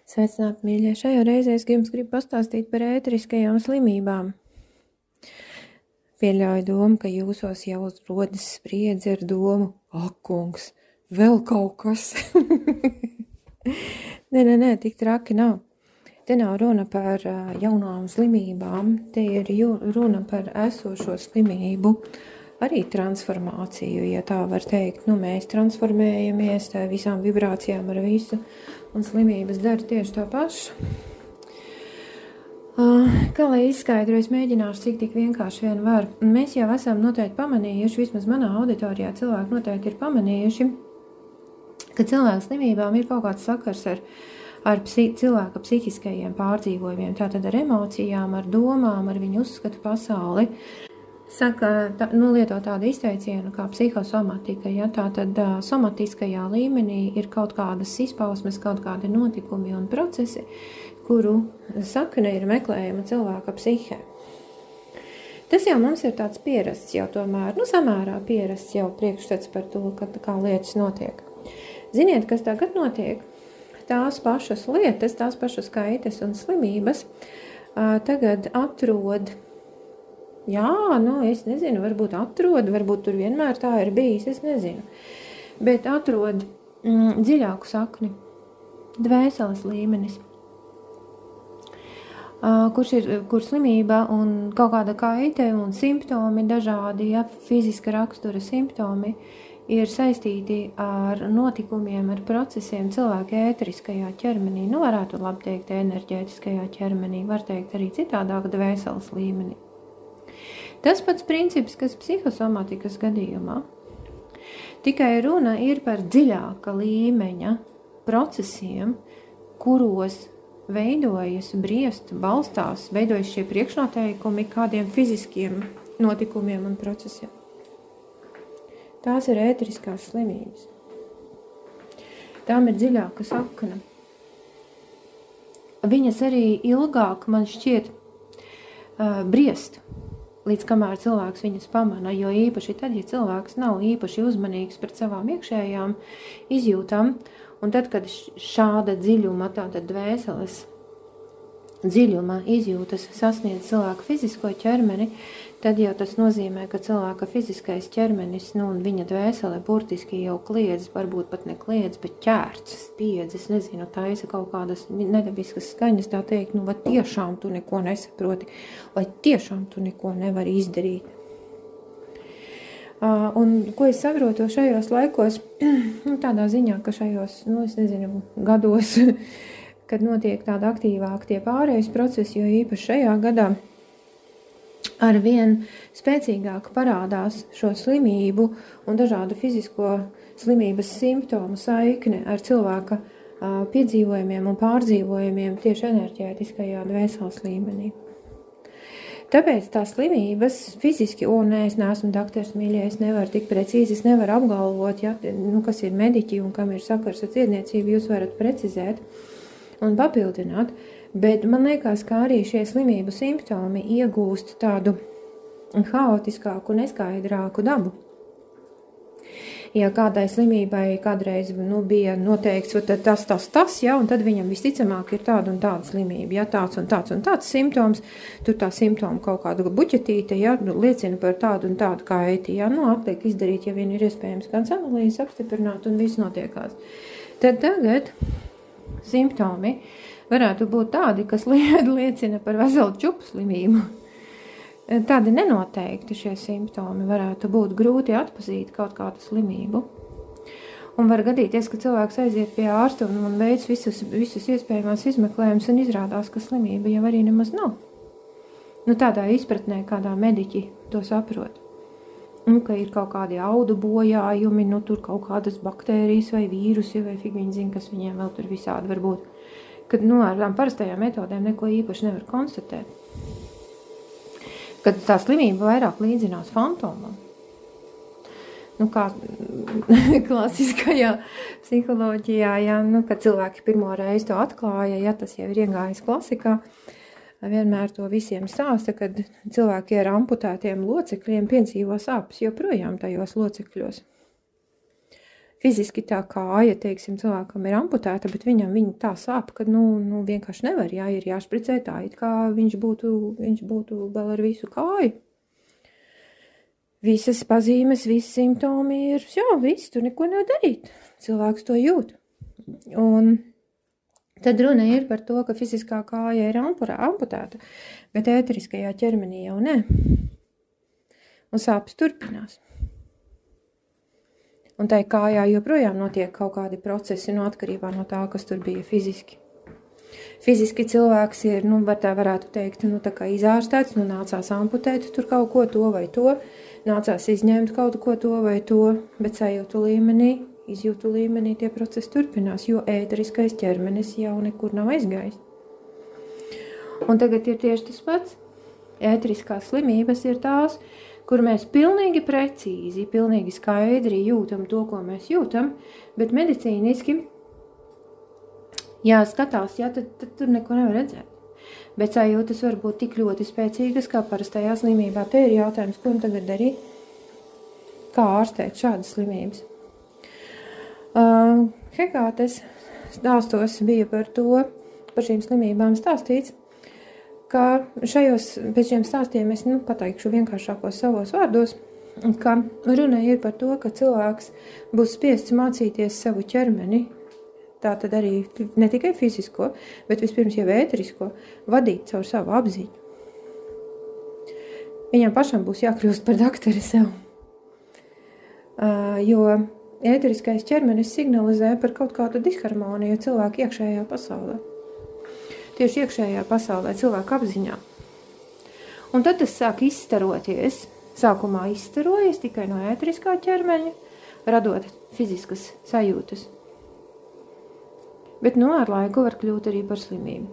Sveicināti, mīļie! Šajā reizē es jums gribu pastāstīt par ēteriskajām slimībām. Pieļauju domu, ka jūsos jau rodas spriedzi ar domu, ak, kungs, vēl kaut kas. Nē, tik traki nav. Te nav runa par jaunām slimībām, te ir runa par esošo slimību, arī transformāciju, ja tā var teikt. Mēs transformējamies tā visām vibrācijām ar visu, un slimības dara tieši to pašu. Kā lai izskaidro, es mēģināšu cik tik vienkārši vien var. Mēs jau esam noteikti pamanījuši, vismaz manā auditorijā cilvēki noteikti ir pamanījuši, ka cilvēku slimībām ir kaut kāds sakars ar cilvēka psihiskajiem pārdzīvojumiem, tātad ar emocijām, ar domām, ar viņu uzskatu pasauli. Saka, lieto tādu izteicienu kā psihosomatika, ja tātad somatiskajā līmenī ir kaut kādas izpausmes, kaut kādi notikumi un procesi, kuru sakne ir meklējama cilvēka psihē. Tas jau mums ir tāds pierasts jau tomēr, samērā pierasts jau priekšstats par to, kā lietas notiek. Ziniet, kas tagad notiek? Tās pašas lietas, tās pašas kaitas un slimības tagad atrod, es nezinu, varbūt tur vienmēr tā ir bijis, es nezinu, bet atrod dziļāku sakni, dvēseles līmenis, kur slimība un kaut kāda kaite un simptomi dažādi, fiziska rakstura simptomi, ir saistīti ar notikumiem, ar procesiem cilvēka ēteriskajā ķermenī, varētu labi teikt enerģētiskajā ķermenī, var teikt arī citādāk dvēseles līmenī. Tas pats princips, kas psihosomatikas gadījumā, tikai runa ir par dziļāka līmeņa procesiem, kuros veidojas, briest, balstās, veidojas šie priekšnoteikumi kādiem fiziskiem notikumiem un procesiem. Tās ir ēteriskās slimības. Tām ir dziļāka sakna. Viņas arī ilgāk, man šķiet, briest, līdz kamēr cilvēks viņas pamana, jo īpaši tad, ja cilvēks nav īpaši uzmanīgs pret savām iekšējām izjūtām, un tad, kad šāda dziļuma, tātad dvēseles dziļuma izjūtas sasniedz cilvēka fizisko ķermeni, tad jau tas nozīmē, ka cilvēka fiziskais ķermenis, un viņa dvēsele burtiski jau kliedz, varbūt pat ne kliedz, bet ķērts, spiedz, es nezinu, taisa kaut kādas nedabiskas skaņas, tā teikt, vai tiešām tu neko nesaproti, vai tiešām tu neko nevari izdarīt. Un ko es saprotu šajos laikos, tādā ziņā, ka šajos, gados, kad notiek tāda aktīvāk tie pārējais procesi, jo īpaši šajā gadā arvien spēcīgāk parādās šo slimību un dažādu fizisko slimības simptomu saikne ar cilvēka piedzīvojumiem un pārdzīvojumiem tieši enerģētiskajā dvēseles līmenī. Tāpēc tās slimības fiziski, es neesmu daktars, mīļie, es nevaru tik precīzi, es nevaru apgalvot, kas ir mediķi un kam ir sakars ar dziedniecību, jūs varat precizēt un papildināt, bet man liekas, ka arī šie slimību simptomi iegūst tādu haotiskāku, neskaidrāku dabu. Ja kādai slimībai kādreiz bija noteikts tas, un tad viņam visticamāk ir tāda un tāda slimība, tāds un tāds simptoms, tur tā simptoma kaut kāda buķetīte, liecina par tādu un tādu kaiti, atliek izdarīt, ja vien ir iespējams kāds analīzes apstiprināt un viss notiekās. Tad tagad simptomi varētu būt tādi, kas liecina par veselu čupu slimību. Tādi nenoteikti šie simptomi varētu būt grūti atpazīt kaut kādu slimību. Un var gadīties, ka cilvēks aiziet pie ārsta un veic visus iespējamās izmeklējumus un izrādās, ka slimība jau arī nemaz nav. Tādā izpratnē, kādā mediķi to saprot. Ka ir kaut kādi audu bojājumi, tur kaut kādas baktērijas vai vīrusi, vai fig viņi zina, kas viņiem vēl tur visādi var būt. Kad ar tām parastajām metodēm neko īpaši nevar konstatēt. Kad tā slimība vairāk līdzinās fantomam. Kā klasiskajā psiholoģijā, kad cilvēki pirmo reizi to atklāja, tas jau ir iegājis klasikā, vienmēr to visiem stāsta, kad cilvēki ar amputētiem locekļiem piedzīvo sāpes joprojām tajos locekļos. fiziski tā kāja, teiksim, cilvēkam ir amputēta, bet viņa tā sāp, ka, vienkārši nevar, ir jāšpricē tā, it kā viņš būtu vēl ar visu kāju. Visas pazīmes, visi simptomi ir, viss, tur neko nevar darīt. Cilvēks to jūt. Un tad runa ir par to, ka fiziskā kāja ir amputēta, bet ēteriskajā ķermenī jau ne. Un sāpes turpinās. Un tai kājā joprojām notiek kaut kādi procesi atkarībā no tā, kas tur bija fiziski. Fiziski cilvēks ir, varētu teikt, tā kā izārstēts, nācās amputēt tur kaut ko to vai to, nācās izņemt kaut ko to vai to, bet izjūtu līmenī tie procesi turpinās, jo ēteriskais ķermenis jau nekur nav aizgājis. Un tagad ir tieši tas pats. Ēteriskās slimības ir tās, kur mēs pilnīgi precīzi, pilnīgi skaidri jūtam to, ko mēs jūtam, bet medicīniski jāskatās, tad tur neko nevar redzēt. Bet sajūtas var būt tik ļoti spēcīgas, kā parastajā slimībā. Te ir jautājums, ko tagad darīt? Kā ārstēt šādas slimības? Hekātes stāstos bija par šīm slimībām stāstīts, ka pēc šiem stāstiem es pateikšu vienkāršākos savos vārdos, ka runa ir par to, ka cilvēks būs spiests mācīties savu ķermeni, tātad arī ne tikai fizisko, bet vispirms jau ēterisko, vadīt caur savu apziņu. Viņam pašam būs jākļūst par dakteri sev, jo ēteriskais ķermenis signalizē par kaut kādu disharmoniju cilvēku iekšējā pasaulē. Tieši iekšējā pasaulē, cilvēka apziņā. Un tad tas sāk izstaroties. Sākumā izstarojas tikai no ēteriskā ķermeņa, radot fiziskas sajūtas. Bet ar laiku var kļūt arī par slimību.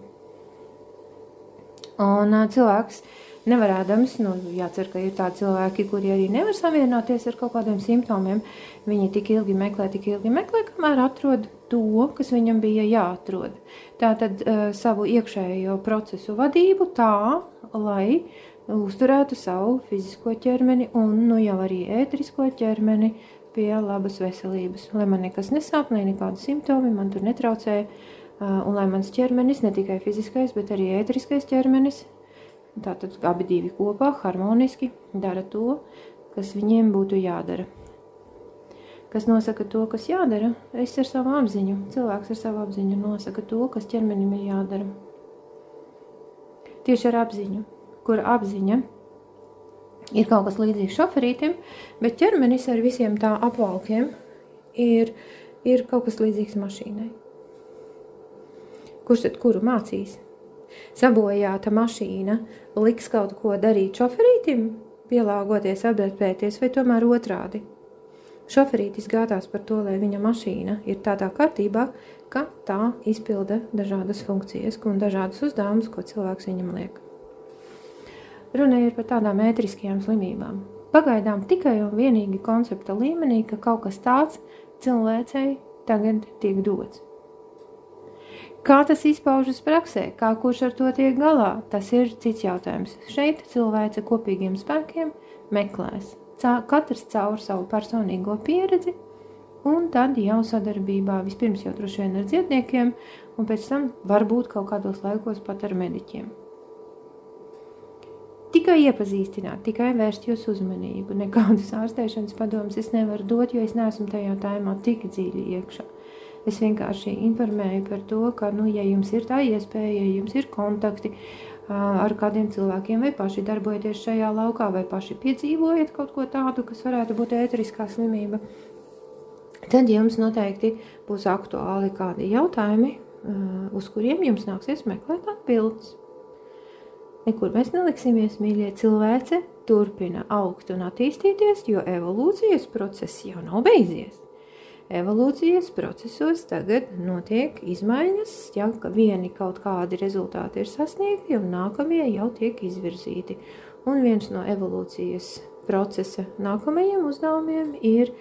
Un cilvēks nevarēdams, jācer, ka ir tādi cilvēki, kuri arī nevar savienoties ar kaut kādiem simptomiem. Viņi tik ilgi meklē, kamēr atrod to, kas viņam bija jāatrod. Tātad savu iekšējo procesu vadību tā, lai uzturētu savu fizisko ķermeni un jau arī ēterisko ķermeni pie labas veselības. Lai man nekas nesāp, lai nekādi simptomi man tur netraucē, un lai mans ķermenis, ne tikai fiziskais, bet arī ēteriskais ķermenis, tātad abi divi kopā, harmoniski, dara to, kas viņiem būtu jādara. Kas nosaka to, kas jādara? Es ar savu apziņu, cilvēks ar savu apziņu nosaka to, kas ķermenim ir jādara. Tieši ar apziņu, kur apziņa ir kaut kas līdzīgs šoferītim, bet ķermenis ar visiem tā apvalkiem ir kaut kas līdzīgs mašīnai. Kurš tad kuru mācīs? Sabojāta mašīna liks kaut ko darīt šoferītim, pielāgoties, adaptēties, vai tomēr otrādi? Šoferītis gādās par to, lai viņa mašīna ir tādā kārtībā, ka tā izpilda dažādas funkcijas un dažādas uzdevumus, ko cilvēks viņam liek. Runa ir par tādām ēteriskajām slimībām. Pagaidām tikai un vienīgi koncepta līmenī, ka kaut kas tāds cilvēcei tagad tiek dots. Kā tas izpaužas praksē, kā kurš ar to tiek galā, tas ir cits jautājums. Šeit cilvēce kopīgiem spēkiem meklēs. Katrs caur savu personīgo pieredzi, un tad jau sadarbībā vispirms jau droši vien ar dziedniekiem, un pēc tam varbūt kaut kādos laikos pat ar mediķiem. Tikai iepazīstināt, tikai vērst jūs uzmanību. Nekādas ārstēšanas padomas es nevaru dot, jo es neesmu tajā tēmā tik dziļi iekšā. Es vienkārši informēju par to, ka, ja jums ir tā iespēja, ja jums ir kontakti ar kādiem cilvēkiem, vai paši darbojaties šajā laukā, vai paši piedzīvojat kaut ko tādu, kas varētu būt ēteriskā slimība, tad jums noteikti būs aktuāli kādi jautājumi, uz kuriem jums nāksies meklēt atbildes. Nekur mēs neliksimies, mīļie, cilvēce turpina augt un attīstīties, jo evolūcijas process jau nav beidzies. Evolūcijas procesos tagad notiek izmaiņas, ka vieni kaut kādi rezultāti ir sasniegti un nākamie jau tiek izvirzīti. Un viens no evolūcijas procesa nākamajiem uzdevumiem ir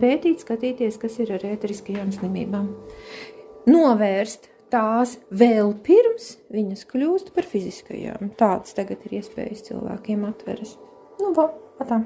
pētīt, skatīties, kas ir ar ēteriskajām slimībām. Novērst tās vēl pirms viņas kļūst par fiziskajām. Tāds tagad ir iespējas cilvēkiem atveras. Patā.